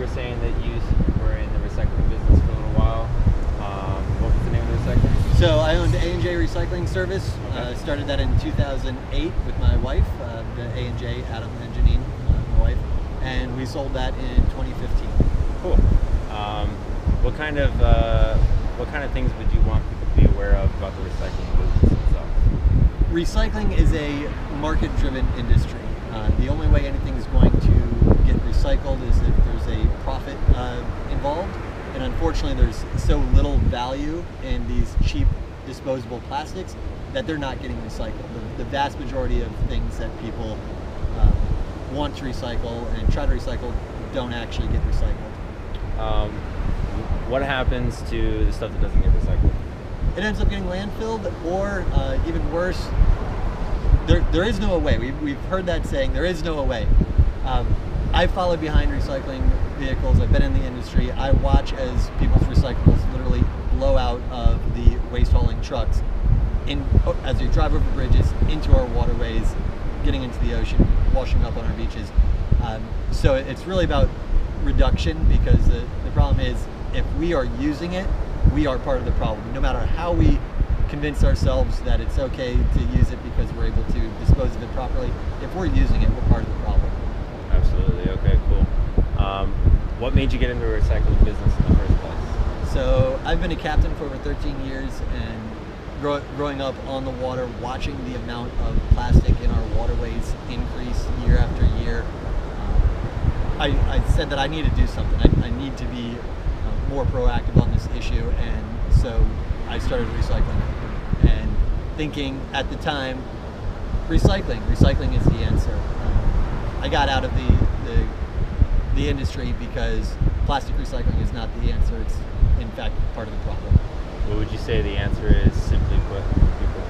were saying that you were in the recycling business for a little while. What was the name of the recycling? So I owned A&J Recycling Service. Started that in 2008 with my wife, the A&J, Adam and Janine, my wife, and we sold that in 2015. Cool. What kind of things would you want people to be aware of about the recycling business itself? Recycling is a market-driven industry. The only way anything is going to get recycled is if there's a profit involved, and unfortunately there's so little value in these cheap disposable plastics that they're not getting recycled. The vast majority of things that people want to recycle and try to recycle don't actually get recycled. What happens to the stuff that doesn't get recycled? It ends up getting landfilled, or even worse, there is no away. We've heard that saying, there is no away. I followed behind recycling vehicles. I've been in the industry. I watch as people's recyclables literally blow out of the waste hauling trucks as they drive over bridges, into our waterways, getting into the ocean, washing up on our beaches. So it's really about reduction, because the problem is, if we are using it, we are part of the problem. No matter how we convince ourselves that it's okay to use it because we're able to dispose of it properly, if we're using it, we're part of the problem. Absolutely. Okay, cool. What made you get into the recycling business in the first place? So I've been a captain for over 13 years, and growing up on the water, watching the amount of plastic in our waterways increase year after year, I said that I need to do something. I need to be more proactive on this issue, and so I started recycling, and thinking at the time, recycling is the answer. I got out of the industry because plastic recycling is not the answer. It's in fact part of the problem. What would you say the answer is, simply put, for people?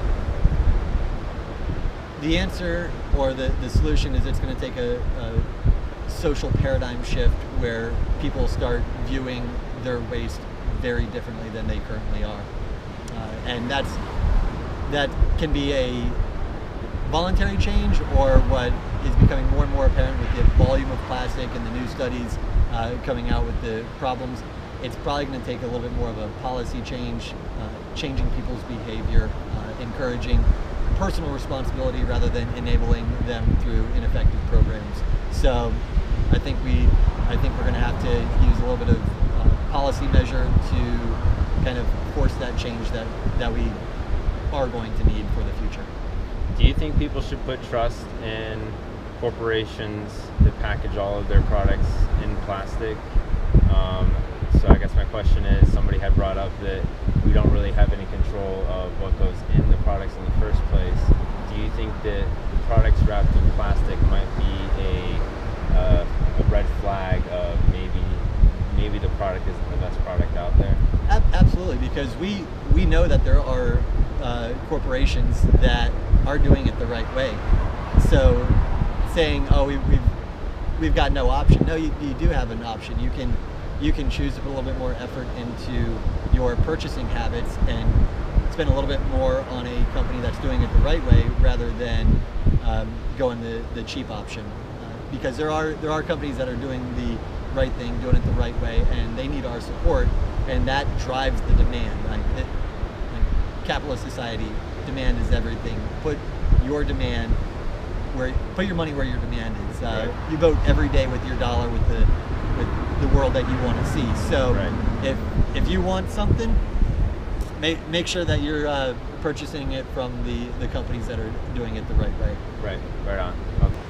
The answer, or the solution, is it's going to take a social paradigm shift where people start viewing their waste very differently than they currently are. And that can be a voluntary change, or what is becoming more and more apparent with the volume of plastic and the new studies coming out with the problems. It's probably going to take a little bit more of a policy change, changing people's behavior, encouraging personal responsibility rather than enabling them through ineffective programs. So I think we're going to have to use a little bit of policy measure to kind of force that change that we are going to need for the future. Do you think people should put trust in corporations that package all of their products in plastic? So I guess my question is, somebody had brought up that we don't really have any control of what goes in the products in the first place. Do you think that the products wrapped in plastic might be a red flag of maybe the product isn't the best product out there? Absolutely, because we know that there are corporations that are doing it the right way. So saying, oh, we've got no option. No, you do have an option. You can choose to put a little bit more effort into your purchasing habits and spend a little bit more on a company that's doing it the right way, rather than going the cheap option. Because there are companies that are doing the right thing, doing it the right way, and they need our support, and that drives the demand. Capitalist society, demand is everything. Put your money where your demand is. Right. You vote every day with your dollar, with the world that you want to see. So right. if you want something, make sure that you're purchasing it from the companies that are doing it the right way. Right on. Okay.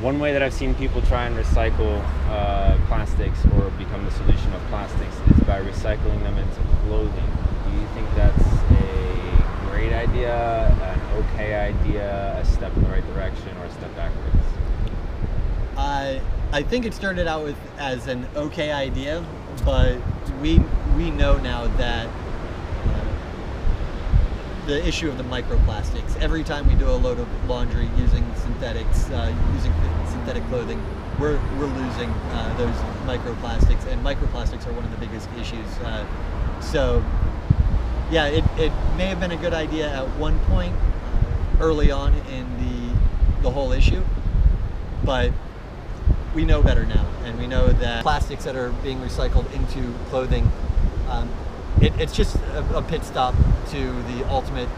One way that I've seen people try and recycle plastics, or become the solution of plastics, is by recycling them into clothing. Do you think that's a great idea, an okay idea, a step in the right direction, or a step backwards? I think it started out as an okay idea, but we know now that the issue of the microplastics. Every time we do a load of laundry using synthetic clothing, we're losing those microplastics, and microplastics are one of the biggest issues. So yeah, it may have been a good idea at one point early on in the whole issue, but we know better now, and we know that plastics that are being recycled into clothing, it's just a pit stop to the ultimate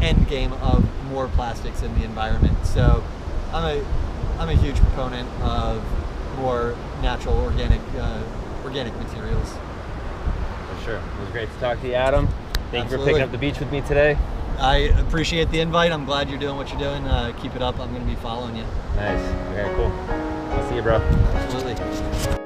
end game of more plastics in the environment. So I'm a huge proponent of more natural, organic materials. For sure. It was great to talk to you, Adam. Thank you for picking up the beach with me today. I appreciate the invite. I'm glad you're doing what you're doing. Keep it up. I'm going to be following you. Nice. Okay, cool. I'll see you, bro. Absolutely.